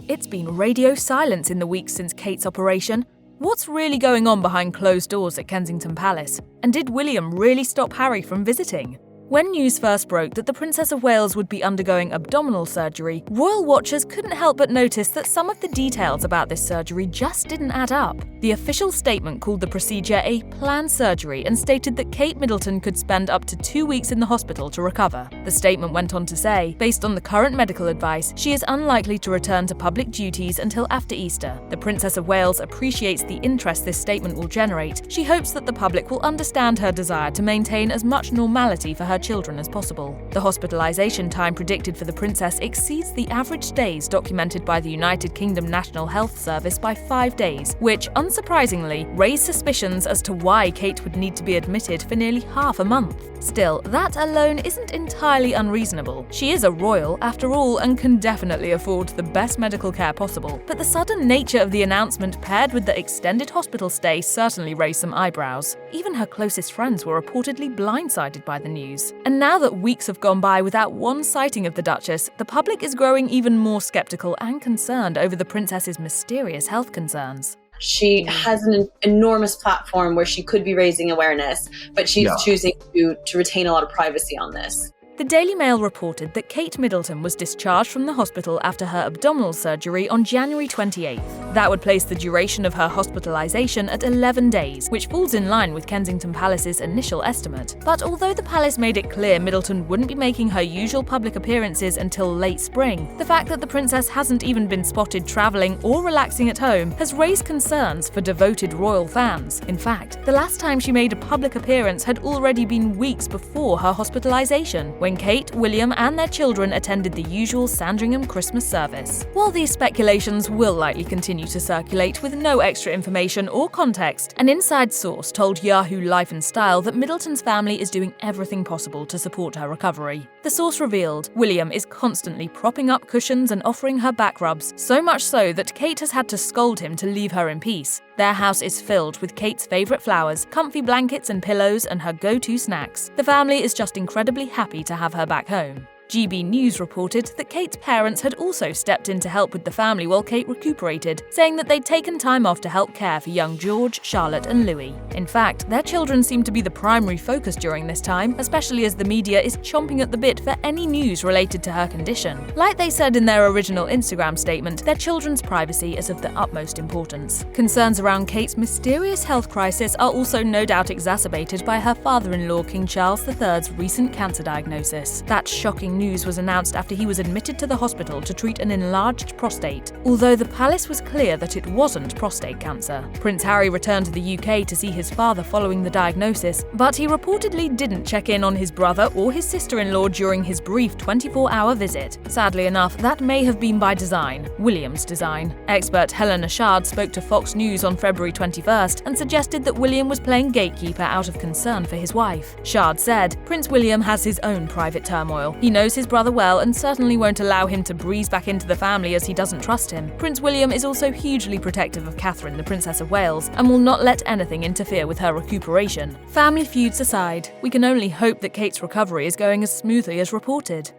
It's been radio silence in the weeks since Kate's operation. What's really going on behind closed doors at Kensington Palace? And did William really stop Harry from visiting? When news first broke that the Princess of Wales would be undergoing abdominal surgery, royal watchers couldn't help but notice that some of the details about this surgery just didn't add up. The official statement called the procedure a planned surgery and stated that Kate Middleton could spend up to 2 weeks in the hospital to recover. The statement went on to say, based on the current medical advice, she is unlikely to return to public duties until after Easter. The Princess of Wales appreciates the interest this statement will generate. She hopes that the public will understand her desire to maintain as much normality for her children as possible. The hospitalization time predicted for the princess exceeds the average days documented by the United Kingdom National Health Service by 5 days, which, unsurprisingly, raised suspicions as to why Kate would need to be admitted for nearly half a month. Still, that alone isn't entirely unreasonable. She is a royal, after all, and can definitely afford the best medical care possible. But the sudden nature of the announcement paired with the extended hospital stay certainly raised some eyebrows. Even her closest friends were reportedly blindsided by the news. And now that weeks have gone by without one sighting of the Duchess, the public is growing even more skeptical and concerned over the princess's mysterious health concerns. She has an enormous platform where she could be raising awareness, but she's choosing to retain a lot of privacy on this. The Daily Mail reported that Kate Middleton was discharged from the hospital after her abdominal surgery on January 28th. That would place the duration of her hospitalization at 11 days, which falls in line with Kensington Palace's initial estimate. But although the palace made it clear Middleton wouldn't be making her usual public appearances until late spring, the fact that the princess hasn't even been spotted traveling or relaxing at home has raised concerns for devoted royal fans. In fact, the last time she made a public appearance had already been weeks before her hospitalization, when Kate, William and their children attended the usual Sandringham Christmas service. While these speculations will likely continue to circulate with no extra information or context, an inside source told Yahoo Life and Style that Middleton's family is doing everything possible to support her recovery. The source revealed William is constantly propping up cushions and offering her back rubs, so much so that Kate has had to scold him to leave her in peace. Their house is filled with Kate's favourite flowers, comfy blankets and pillows, and her go-to snacks. The family is just incredibly happy to have her back home. GB News reported that Kate's parents had also stepped in to help with the family while Kate recuperated, saying that they'd taken time off to help care for young George, Charlotte and Louis. In fact, their children seem to be the primary focus during this time, especially as the media is chomping at the bit for any news related to her condition. Like they said in their original Instagram statement, their children's privacy is of the utmost importance. Concerns around Kate's mysterious health crisis are also no doubt exacerbated by her father-in-law King Charles III's recent cancer diagnosis. That shocking news was announced after he was admitted to the hospital to treat an enlarged prostate, although the palace was clear that it wasn't prostate cancer. Prince Harry returned to the UK to see his father following the diagnosis, but he reportedly didn't check in on his brother or his sister-in-law during his brief 24-hour visit. Sadly enough, that may have been by design, William's design. Expert Helena Shard spoke to Fox News on February 21st and suggested that William was playing gatekeeper out of concern for his wife. Shard said, "Prince William has his own private turmoil. He knows his brother well and certainly won't allow him to breeze back into the family as he doesn't trust him. Prince William is also hugely protective of Catherine, the Princess of Wales, and will not let anything interfere with her recuperation." Family feuds aside, we can only hope that Kate's recovery is going as smoothly as reported.